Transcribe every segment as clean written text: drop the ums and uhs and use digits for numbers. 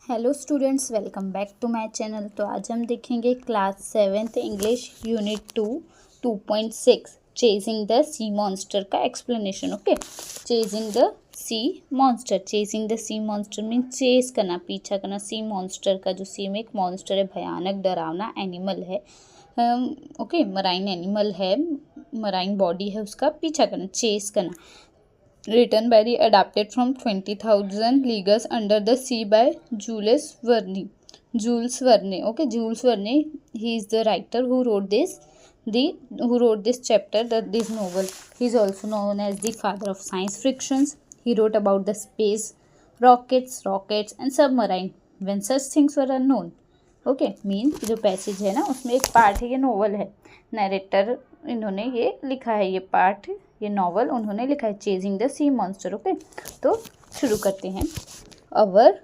Hello students, welcome back to my channel. तो आज हम देखेंगे class 7th English unit 2 2.6 chasing the sea monster का explanation. Okay, chasing the sea monster. Chasing the sea monster mean chase करना, पीछा करना सी monster का। जो सी में एक मॉन्स्टर है, भयानक डरावना एनिमल है। ओके, मराइन एनिमल है, मराइन बॉडी है, उसका पीछा करना, चेस करना। Written by the adapted from 20,000 Leagues Under the Sea by Jules Verne. Jules Verne. Okay, Jules Verne. He is the writer who wrote this chapter, this novel. He is also known as the father of science fictions. He wrote about the space, rockets, and submarine when such things were unknown. Okay, mean जो passage है ना, उसमें एक part है, ये novel है, narrator इन्होंने ये लिखा है, ये पार्ट, ये नॉवल उन्होंने लिखा है, chasing the sea monster. Okay, तो शुरू करते हैं। Our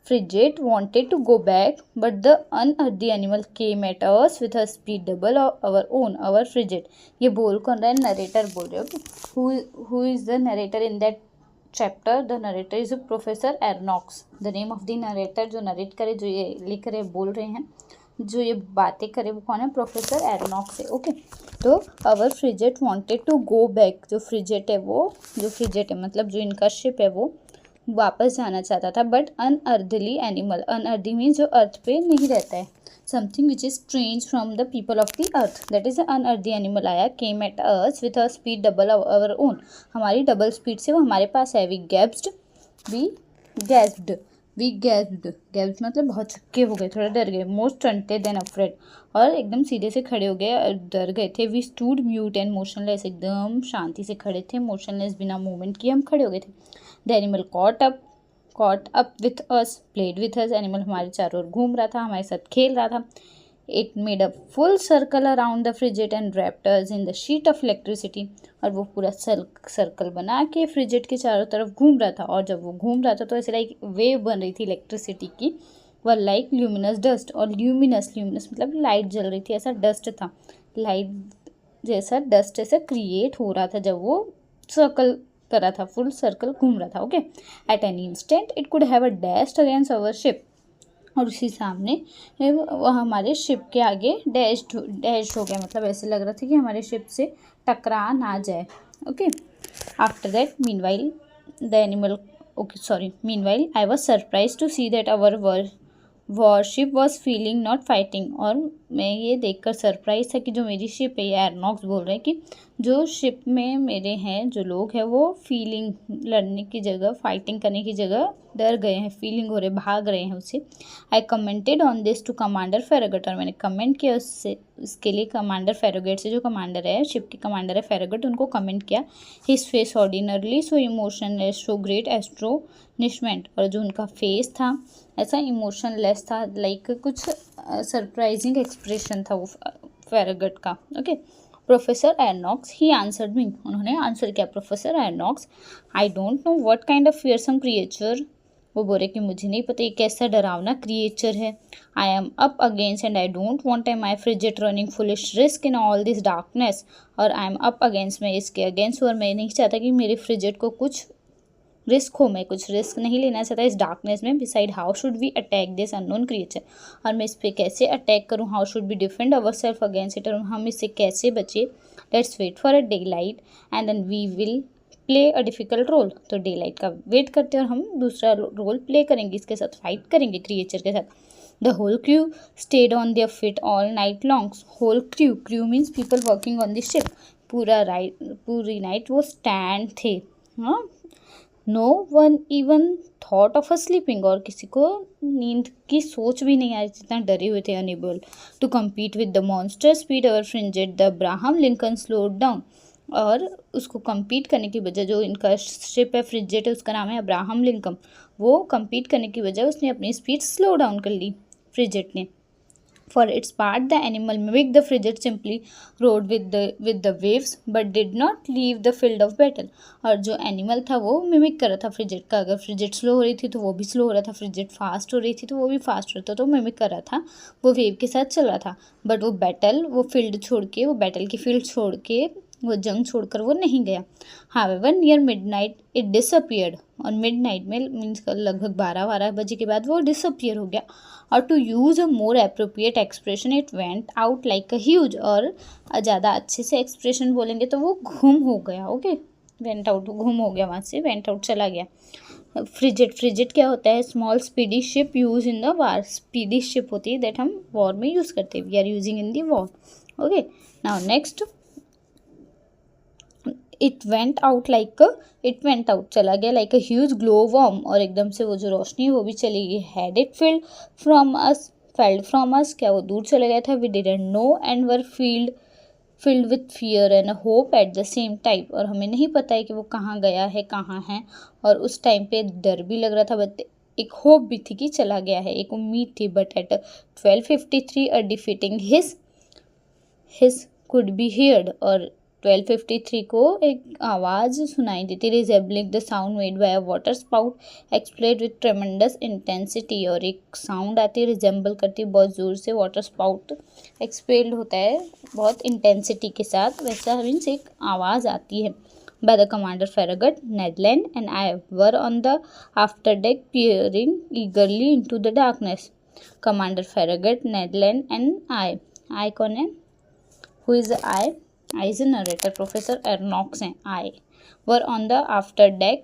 frigate wanted to go back but the unearthly animal came at us with a speed double our own. Our frigate, ये बोल कौन रहा है? नरेटर बोल रहे हो। Okay, who is the narrator in that chapter? The narrator is professor Aronnax. The name of the narrator, जो narrate करे, जो ये लिख रहे, बोल रहे हैं, जो ये बातें करे, वो कौन है? प्रोफेसर एरनॉक्स है। ओके, तो our frigate wanted to go back. जो फ्रिगेट है वो, जो फ्रिगेट है मतलब जो इनका शिप है, वो वापस जाना चाहता था, but unearthly animal, unearthly means जो अर्थ पे नहीं रहता है, something which is strange from the people of the earth, that is unearthly animal आया, came at us with a speed double our own. हमारी डबल स्पीड से वो हमारे पास है। वी गैस्प्ड मतलब बहुत चक्के हो गए, थोड़ा डर गए। मोस्ट स्टंटेड देन अफ्रेड, और एकदम सीधे से खड़े हो गए, डर गए थे। We stood mute and motionless, एकदम शांति से खड़े थे, मोशनलेस, बिना मूवमेंट किए हम खड़े हो गए थे। The animal caught up with us, played with us, animal हमारे चारों ओर घूम रहा था, हमारे साथ खेल रहा था। It made a full circle around the frigate and wrapped us in the sheet of electricity, और वो पूरा सर्कल बना के फ्रिगेट के चारों तरफ घूम रहा था। और जब वो घूम रहा था तो ऐसे लाइक वेव बन रही थी इलेक्ट्रिसिटी की, वह लाइक ल्यूमिनस डस्ट, और ल्यूमिनस मतलब लाइट जल रही थी, ऐसा डस्ट था, लाइट जैसा डस्ट ऐसा क्रिएट हो रहा था जब वो सर्कल कर रहा था, फुल सर्कल घूम रहा था। Okay, at any instant it could have a dashed against our ship, और उसी सामने वह हमारे शिप के आगे डैश हो गया, मतलब ऐसे लग रहा था कि हमारे शिप से टकरा ना जाए। Okay, after that meanwhile I was surprise to see that our warship was feeling not fighting, और मैं ये देखकर सरप्राइज था कि जो मेरी शिप है, ये एरनॉक्स बोल रहे हैं कि जो शिप में मेरे हैं जो लोग हैं, वो फीलिंग, लड़ने की जगह, फाइटिंग करने की जगह डर गए हैं, फीलिंग हो रहे, भाग रहे हैं उससे। I commented on this to commander Farragut, और मैंने कमेंट किया उसके लिए कमांडर फेरागट से, जो कमांडर है, शिप के कमांडर है फेरागट, उनको कमेंट किया। हिज फेस ऑर्डिनरली सो इमोशनलेस सो ग्रेट एस्ट्रोनिशमेंट, और जो उनका फेस था ऐसा इमोशनलेस था, लाइक कुछ सरप्राइजिंग एक्सप्रेशन था वो फेरागट का। Okay, professor Aronnax, he answered me, उन्होंने आंसर किया, professor Aronnax, I don't know what kind of fearsome creature, वो बोले कि मुझे नहीं पता ये कैसा डरावना क्रिएचर है। I am up against and I don't want my frigate running foolish risk in all this darkness, और आई एम अप अगेंस्ट, मैं इसके अगेंस्ट, और मैं नहीं चाहता कि मेरे फ्रिगेट को कुछ रिस्क हो, मैं कुछ रिस्क नहीं लेना चाहता इस डार्कनेस में। Beside how should we attack this unknown creature, और मैं इस पर कैसे अटैक करूँ, how should be defend our self against it, और हम इससे कैसे बचे। Let's wait for a daylight and then we will play a difficult role, तो डे लाइट का वेट करते हैं और हम दूसरा रोल प्ले करेंगे, इसके साथ फाइट करेंगे, क्रिएचर के साथ। The whole crew stayed on their feet all night long, whole crew means people working on the ship, पूरी नाइट वो स्टैंड थे। हाँ, no one even thought of a sleeping, और किसी को नींद की सोच भी नहीं आई, जितना डरे हुए थे। Unable to compete with the monster speed our frigate the Abraham Lincoln slowed down, और उसको कम्पीट करने की वजह, जो इनका शिप है फ्रिगेट है, उसका नाम है अब्राहम लिंकन, वो कम्पीट करने की वजह उसने अपनी स्पीड स्लो डाउन कर ली फ्रिगेट ने। For its part, the animal mimicked the frigate, simply rode with the waves, but did not leave the field of battle. और जो एनिमल था वो मिमिक कर रहा था फ्रिगेट का, अगर फ्रिगेट स्लो हो रही थी तो वो भी स्लो हो रहा था, फ्रिगेट फास्ट हो रही थी तो वो भी फास्ट हो रहा था, तो मिमिक कर रहा था, वो वेव के साथ चल रहा था। बट वो फील्ड छोड़ के, वो बैटल की फील्ड छोड़ के वो जंग छोड़कर वो नहीं गया। However near midnight it disappeared, और मिडनाइट में मीन्स लगभग 12 बजे के बाद वो डिसअपियर हो गया। और to use a more appropriate expression it went out like a huge, और ज़्यादा अच्छे से एक्सप्रेशन बोलेंगे तो वो गुम हो गया। ओके, वेंट आउट गुम हो गया, वहाँ से वेंट आउट चला गया। फ्रिजिड, फ्रिजिड क्या होता है? Small speedy ship use in the war, speedy ship होती है दैट हम वॉर में यूज़ करते हैं, we are using in the war. Okay, now next, it went out like, it went out चला गया like a huge glow worm, और एकदम से वो जो रोशनी है वो भी चली गई। Had it fled from us, fled from us, क्या वो दूर चला गया था? We didn't know and were filled with fear and hope at the same time, और हमें नहीं पता है कि वो कहाँ गया है, कहाँ है, और उस टाइम पे डर भी लग रहा था, बट एक होप भी थी कि चला गया है, एक उम्मीद थी। But at 12:53 a deafening hiss could be heard, और 12:53 को एक आवाज़ सुनाई दी थी, resembling the sound made by a water spout expelled with tremendous intensity, और एक साउंड आती है रिजेंबल करती है बहुत ज़ोर से, वाटर स्पाउट एक्सपेल्ड होता है बहुत इंटेंसिटी के साथ, वैसा मीन्स एक आवाज़ आती है। By the commander Farragut, Ned Land and I were on the afterdeck peering eagerly into the darkness. Commander Farragut, Ned Land and I कौन है? Who is I? I is a narrator. Professor Ernox हैं I. Were on the afterdeck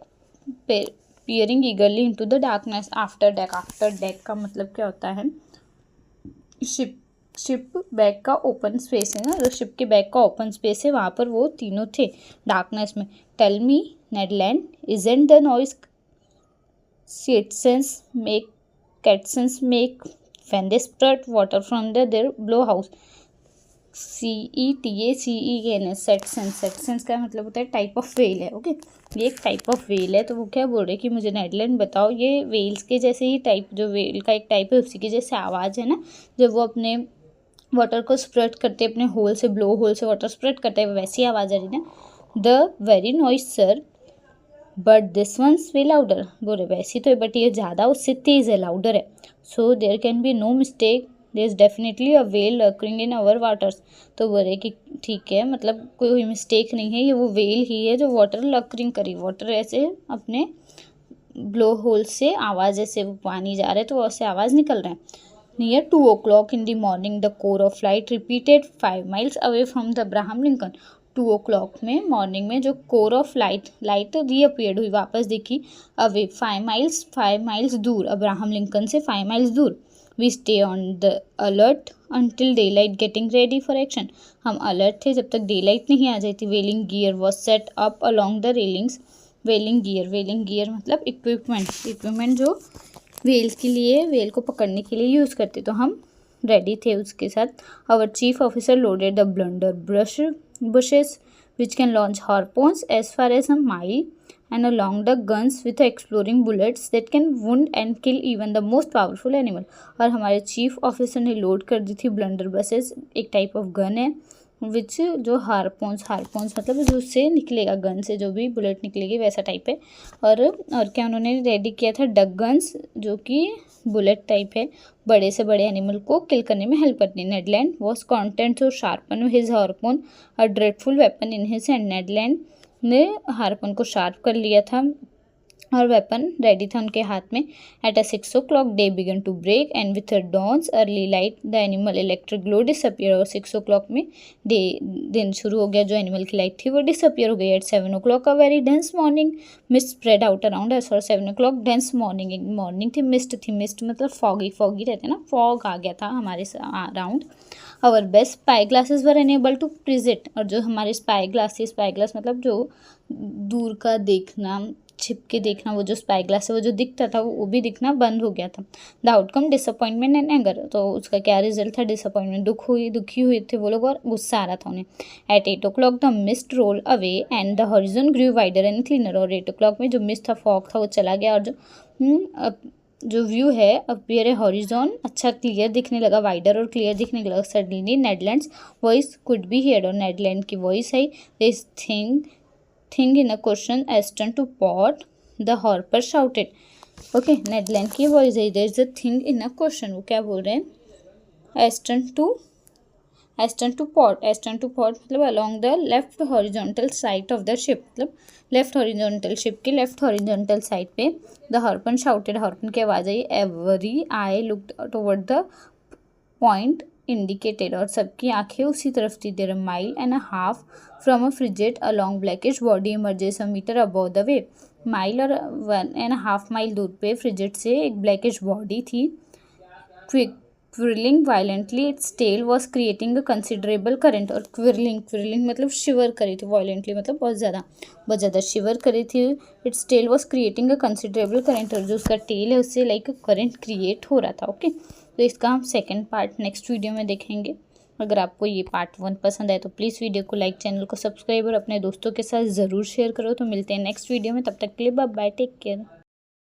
peering eagerly into the darkness. Afterdeck का मतलब क्या होता है? Ship back का open space है ना, जो शिप के बैक का ओपन स्पेस है वहाँ पर वो तीनों थे डार्कनेस में। Tell me Ned Land, isn't the noise cetaceans make when they spurt water from their blow holes? CETACEN, cetaceans का मतलब होता है टाइप ऑफ वेल है। ओके, ये एक टाइप ऑफ वेल है, तो वो क्या बोल रहे हैं कि मुझे नेडलैंड बताओ, ये वेल्स के जैसे ही टाइप, जो वेल का एक टाइप है उसी की जैसे आवाज़ है ना, जब वो अपने वाटर को स्प्रेड करते अपने होल से, ब्लो होल से वाटर स्प्रेड करते हैं, वैसी आवाज़ आ रही ना। The very noise sir but this once way louder, बोले वैसी तो है बट ये ज़्यादा उससे तेज़ है, लाउडर है। So there can be no mistake, there is definitely a whale occurring in our waters, तो बोले कि ठीक है, मतलब कोई मिस्टेक नहीं है, ये वो वेल ही है जो वाटर लकरिंग करी, वाटर ऐसे अपने ब्लो होल से आवाज़, ऐसे वो पानी जा रहा है तो वैसे आवाज़ निकल रहा है। Near 2 o'clock in the morning, the core of light repeated 5 miles away from the Abraham Lincoln. 2 o'clock में मॉर्निंग में जो कोर ऑफ लाइट रीअपियर्ड हुई, वापस दिखी, अवे 5 माइल्स दूर, अब्राहम लिंकन से 5 माइल्स दूर। We stay on the alert until daylight getting ready for action, हम अलर्ट थे जब तक डे लाइट नहीं आ जाती। Whaling gear was set up along the railings, whaling gear मतलब इक्विपमेंट जो वेल्स के लिए, वेल को पकड़ने के लिए यूज़ करते, तो हम रेडी थे उसके साथ। Our chief officer loaded the blunder bushes which can launch harpoons as far as a mile and along the guns with exploring bullets that can wound and kill even the most powerful animal। और हमारे chief officer ने load कर दी थी blunder buses, एक type of gun है विच जो हारपोन्स मतलब जो उससे निकलेगा, गन से जो भी बुलेट निकलेगी वैसा टाइप है। और क्या उन्होंने रेडी किया था? डग गन्स, जो कि बुलेट टाइप है, बड़े से बड़े एनिमल को किल करने में हेल्प करती है। Ned Land was content to sharpen his harpoon a dreadful weapon in his hand, Ned Land ने हारपोन को शार्प कर लिया था और वेपन रेडी था उनके हाथ में। At 6 o'clock day began to break and with dawn's early light the animal electric glow disappear, और 6 o'clock में दिन शुरू हो गया, जो एनिमल की लाइट थी वो डिसअपियर हो गई। At 7 o'clock a very dense morning mist spread out around us, और 7 o'clock डेंस मॉर्निंग थी, मिस्ट मतलब फॉगी रहते ना, फॉग आ गया था हमारे around. Our best spy glasses were unable to pierce it, और जो हमारे स्पाई ग्लास मतलब जो दूर का देखना, छिप के देखना, वो जो स्पाई ग्लास है वो जो दिखता था वो भी दिखना बंद हो गया था। The outcome disappointment and anger, तो उसका क्या रिजल्ट था? डिसअपॉइंटमेंट, दुखी हुए थे वो लोग और गुस्सा आ रहा था उन्हें। At 8 o'clock the mist roll away and the horizon grew wider and cleaner, और 8 o'clock में जो मिस्ट था, फॉग था, वो चला गया और जो व्यू है अपीयर है हॉरिजॉन अच्छा क्लियर दिखने लगा, वाइडर और क्लियर दिखने लगा। Suddenly Ned Land's voice could be heard, और नेडलैंड की वॉइस है, this thing in a question astern to port the harpooner shouted. Okay, Ned Land की वॉइस है, there is a thing in a question, वो क्या बोल रहे हैं? Astern to astern to port, astern to port मतलब along the left horizontal side of the ship, मतलब left horizontal, ship के लेफ्ट हॉरिजॉन्टल साइड पे। द हार्पन शाउटेड, हार्पन की आवाज़ आई। Every eye looked toward the point indicated, और सबकी आंखें उसी तरफ थी। There mile and a half from a frigate a long blackish body emerges a metre above the wave. Mile और 1.5 माइल दूर पे फ्रिजेट से एक ब्लैकिश बॉडी थी। Swirling violently its tail was creating a considerable current, और swirling मतलब शिवर करी थी, वायलेंटली मतलब बहुत ज़्यादा शिवर करी थी। Its tail was creating a considerable current, और जो उसका टेल है उससे लाइक करंट क्रिएट हो रहा था। ओके, तो इसका हम सेकेंड पार्ट नेक्स्ट वीडियो में देखेंगे। अगर आपको ये पार्ट 1 पसंद आए तो प्लीज़ वीडियो को लाइक, चैनल को सब्सक्राइब और अपने दोस्तों के साथ ज़रूर शेयर करो। तो मिलते हैं नेक्स्ट वीडियो में, तब तक के लिए बाय बाय, टेक केयर।